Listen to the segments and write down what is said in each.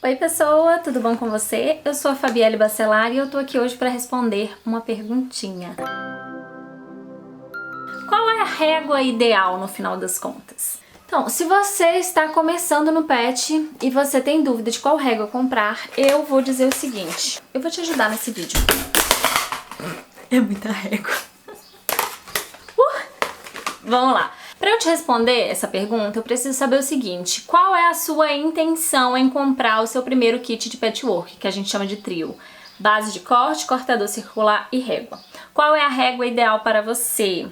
Oi pessoa, tudo bom com você? Eu sou a Fabielle Bacelar e eu tô aqui hoje para responder uma perguntinha. Qual é a régua ideal no final das contas? Então, se você está começando no pet e você tem dúvida de qual régua comprar, eu vou dizer o seguinte. Eu vou te ajudar nesse vídeo. É muita régua. Vamos lá. Para eu te responder essa pergunta, eu preciso saber o seguinte: qual é a sua intenção em comprar o seu primeiro kit de patchwork, que a gente chama de trio? Base de corte, cortador circular e régua. Qual é a régua ideal para você?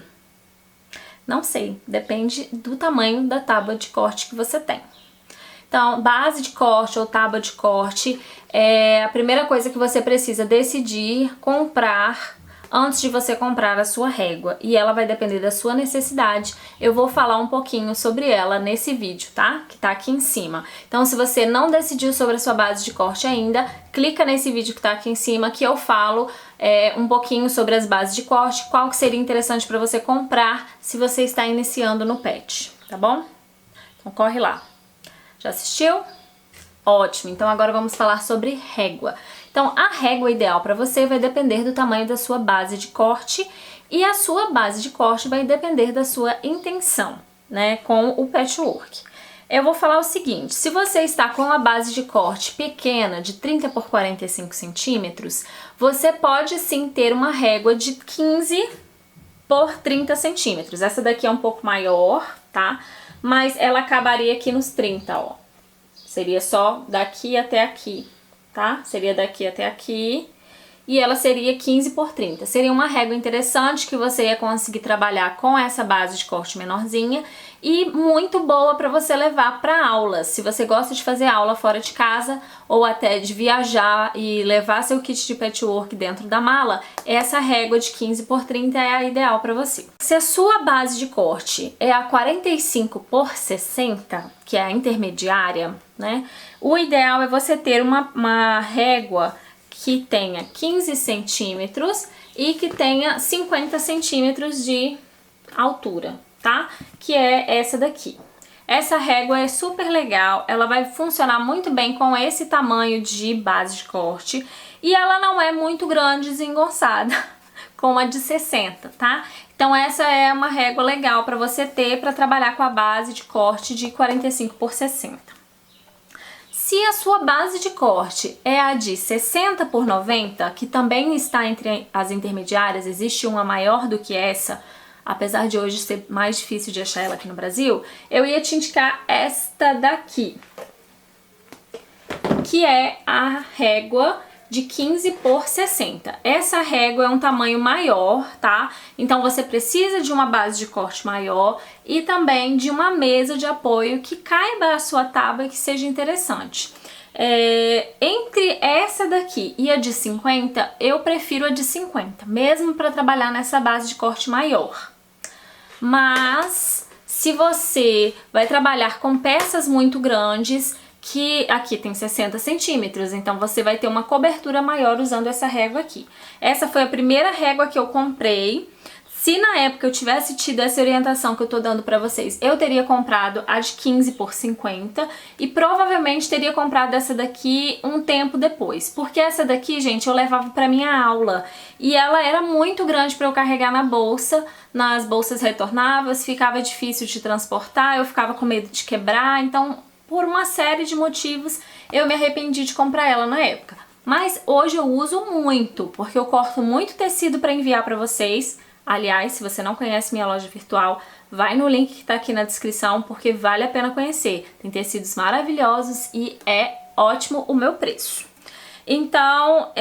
Não sei, depende do tamanho da tábua de corte que você tem. Então, base de corte ou tábua de corte é a primeira coisa que você precisa decidir comprar antes de você comprar a sua régua, e ela vai depender da sua necessidade. Eu vou falar um pouquinho sobre ela nesse vídeo, tá? Que tá aqui em cima. Então, se você não decidiu sobre a sua base de corte ainda, clica nesse vídeo que tá aqui em cima que eu falo um pouquinho sobre as bases de corte, qual que seria interessante para você comprar se você está iniciando no pet, tá bom? Então corre lá. Já assistiu? Ótimo, então agora vamos falar sobre régua. Então, a régua ideal para você vai depender do tamanho da sua base de corte e a sua base de corte vai depender da sua intenção, né, com o patchwork. Eu vou falar o seguinte: se você está com a base de corte pequena, de 30 por 45 centímetros, você pode sim ter uma régua de 15 por 30 centímetros. Essa daqui é um pouco maior, tá? Mas ela acabaria aqui nos 30, ó. Seria só daqui até aqui, tá? Seria daqui até aqui e ela seria 15 por 30. Seria uma régua interessante que você ia conseguir trabalhar com essa base de corte menorzinha e muito boa para você levar para aulas. Se você gosta de fazer aula fora de casa ou até de viajar e levar seu kit de patchwork dentro da mala, essa régua de 15 por 30 é a ideal para você. Se a sua base de corte é a 45 por 60, que é a intermediária, né? O ideal é você ter uma régua que tenha 15 centímetros e que tenha 50 centímetros de altura, tá? Que é essa daqui. Essa régua é super legal, ela vai funcionar muito bem com esse tamanho de base de corte e ela não é muito grande desengonçada, como a de 60, tá? Então essa é uma régua legal para você ter para trabalhar com a base de corte de 45 por 60. Se a sua base de corte é a de 60 por 90, que também está entre as intermediárias, existe uma maior do que essa, apesar de hoje ser mais difícil de achar ela aqui no Brasil, eu ia te indicar esta daqui, que é a régua de 15 por 60. Essa régua é um tamanho maior, tá? Então você precisa de uma base de corte maior e também de uma mesa de apoio que caiba a sua tábua e que seja interessante. Entre essa daqui e a de 50, eu prefiro a de 50, mesmo para trabalhar nessa base de corte maior. Mas se você vai trabalhar com peças muito grandes, que aqui tem 60 centímetros, então você vai ter uma cobertura maior usando essa régua aqui. Essa foi a primeira régua que eu comprei. Se na época eu tivesse tido essa orientação que eu tô dando pra vocês, eu teria comprado a de 15 por 50 e provavelmente teria comprado essa daqui um tempo depois. Porque essa daqui, gente, eu levava pra minha aula e ela era muito grande pra eu carregar na bolsa, nas bolsas retornáveis, ficava difícil de transportar, eu ficava com medo de quebrar, então por uma série de motivos eu me arrependi de comprar ela na época. Mas hoje eu uso muito, porque eu corto muito tecido para enviar para vocês. Aliás, se você não conhece minha loja virtual, vai no link que tá aqui na descrição, porque vale a pena conhecer. Tem tecidos maravilhosos e é ótimo o meu preço. Então,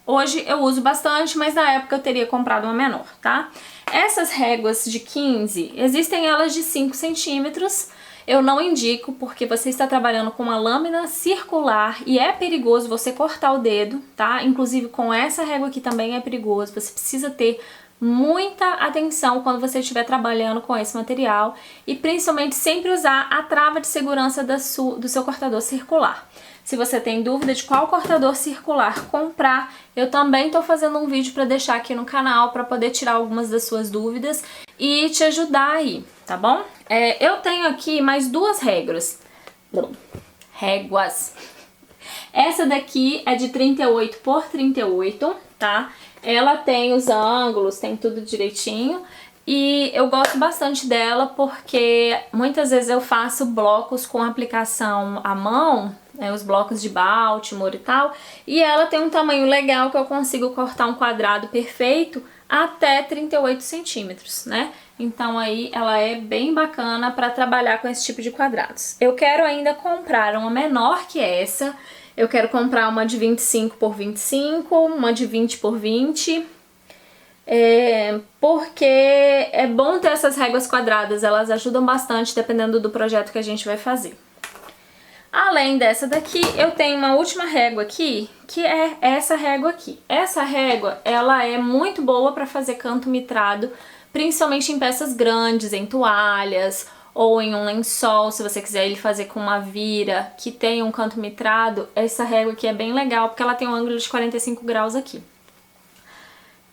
hoje eu uso bastante, mas na época eu teria comprado uma menor, tá? Essas réguas de 15, existem elas de 5 centímetros. Eu não indico porque você está trabalhando com uma lâmina circular e é perigoso você cortar o dedo, tá? Inclusive com essa régua aqui também é perigoso, você precisa ter muita atenção quando você estiver trabalhando com esse material e principalmente sempre usar a trava de segurança do seu cortador circular. Se você tem dúvida de qual cortador circular comprar, eu também estou fazendo um vídeo para deixar aqui no canal para poder tirar algumas das suas dúvidas e te ajudar aí, tá bom? Eu tenho aqui mais duas réguas. Essa daqui é de 38 por 38, tá? Ela tem os ângulos, tem tudo direitinho. E eu gosto bastante dela porque muitas vezes eu faço blocos com aplicação à mão, né, os blocos de Baltimore e tal, e ela tem um tamanho legal que eu consigo cortar um quadrado perfeito até 38 centímetros, né? Então aí ela é bem bacana para trabalhar com esse tipo de quadrados. Eu quero ainda comprar uma menor que essa, eu quero comprar uma de 25 por 25, uma de 20 por 20, porque é bom ter essas réguas quadradas, elas ajudam bastante dependendo do projeto que a gente vai fazer. Além dessa daqui, eu tenho uma última régua aqui, que é essa régua aqui. Essa régua, ela é muito boa para fazer canto mitrado, principalmente em peças grandes, em toalhas ou em um lençol, se você quiser ele fazer com uma vira que tem um canto mitrado. Essa régua aqui é bem legal porque ela tem um ângulo de 45 graus aqui.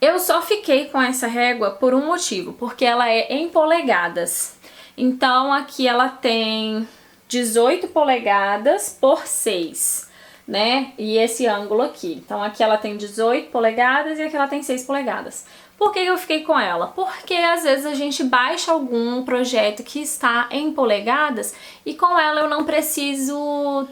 Eu só fiquei com essa régua por um motivo, porque ela é em polegadas. Então aqui ela tem 18 polegadas por 6, né? E esse ângulo aqui. Então aqui ela tem 18 polegadas e aqui ela tem 6 polegadas. Por que eu fiquei com ela? Porque às vezes a gente baixa algum projeto que está em polegadas e com ela eu não preciso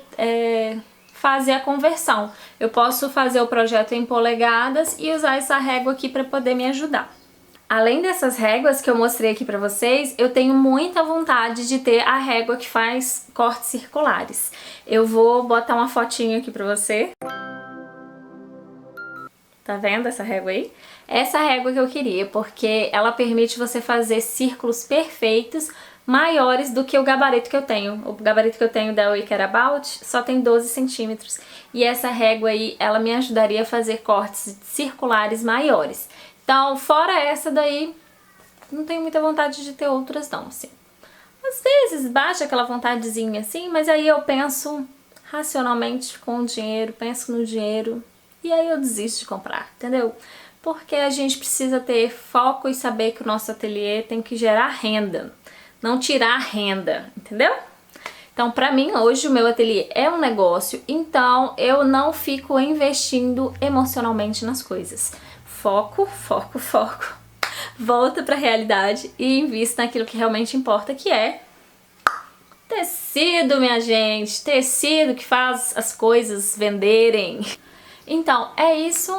fazer a conversão. Eu posso fazer o projeto em polegadas e usar essa régua aqui para poder me ajudar. Além dessas réguas que eu mostrei aqui pra vocês, eu tenho muita vontade de ter a régua que faz cortes circulares. Eu vou botar uma fotinho aqui pra você. Tá vendo essa régua aí? Essa régua que eu queria, porque ela permite você fazer círculos perfeitos maiores do que o gabarito que eu tenho. O gabarito que eu tenho da Wicker About só tem 12 centímetros. E essa régua aí, ela me ajudaria a fazer cortes circulares maiores. Então, fora essa daí, não tenho muita vontade de ter outras não, assim. Às vezes bate aquela vontadezinha assim, mas aí eu penso racionalmente com o dinheiro, penso no dinheiro e aí eu desisto de comprar, entendeu? Porque a gente precisa ter foco e saber que o nosso ateliê tem que gerar renda, não tirar renda, entendeu? Então, pra mim, hoje, o meu ateliê é um negócio, então eu não fico investindo emocionalmente nas coisas. Foco, foco, foco. Volta pra realidade e invista naquilo que realmente importa, que é tecido, minha gente. Tecido que faz as coisas venderem. Então, é isso.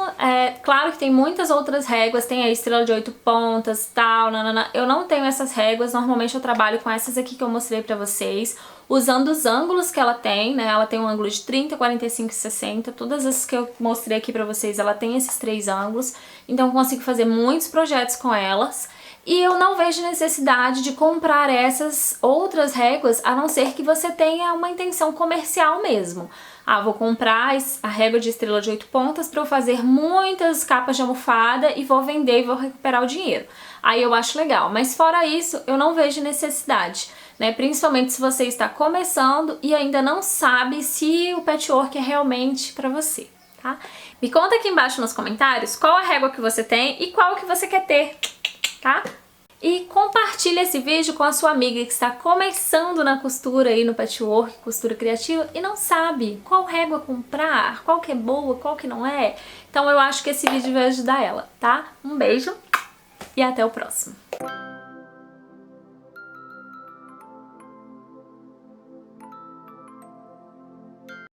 Claro que tem muitas outras réguas, tem a estrela de 8 pontas, tal, nanana. Eu não tenho essas réguas, normalmente eu trabalho com essas aqui que eu mostrei pra vocês, usando os ângulos que ela tem, né? Ela tem um ângulo de 30, 45 e 60, todas as que eu mostrei aqui pra vocês, ela tem esses 3 ângulos, então eu consigo fazer muitos projetos com elas. E eu não vejo necessidade de comprar essas outras réguas, a não ser que você tenha uma intenção comercial mesmo. Ah, vou comprar a régua de estrela de 8 pontas para eu fazer muitas capas de almofada e vou vender e vou recuperar o dinheiro. Aí eu acho legal, mas fora isso, eu não vejo necessidade, né? Principalmente se você está começando e ainda não sabe se o patchwork é realmente para você, tá? Me conta aqui embaixo nos comentários qual a régua que você tem e qual que você quer ter, tá? E compartilha esse vídeo com a sua amiga que está começando na costura aí no patchwork, costura criativa, e não sabe qual régua comprar, qual que é boa, qual que não é. Então eu acho que esse vídeo vai ajudar ela, tá? Um beijo e até o próximo.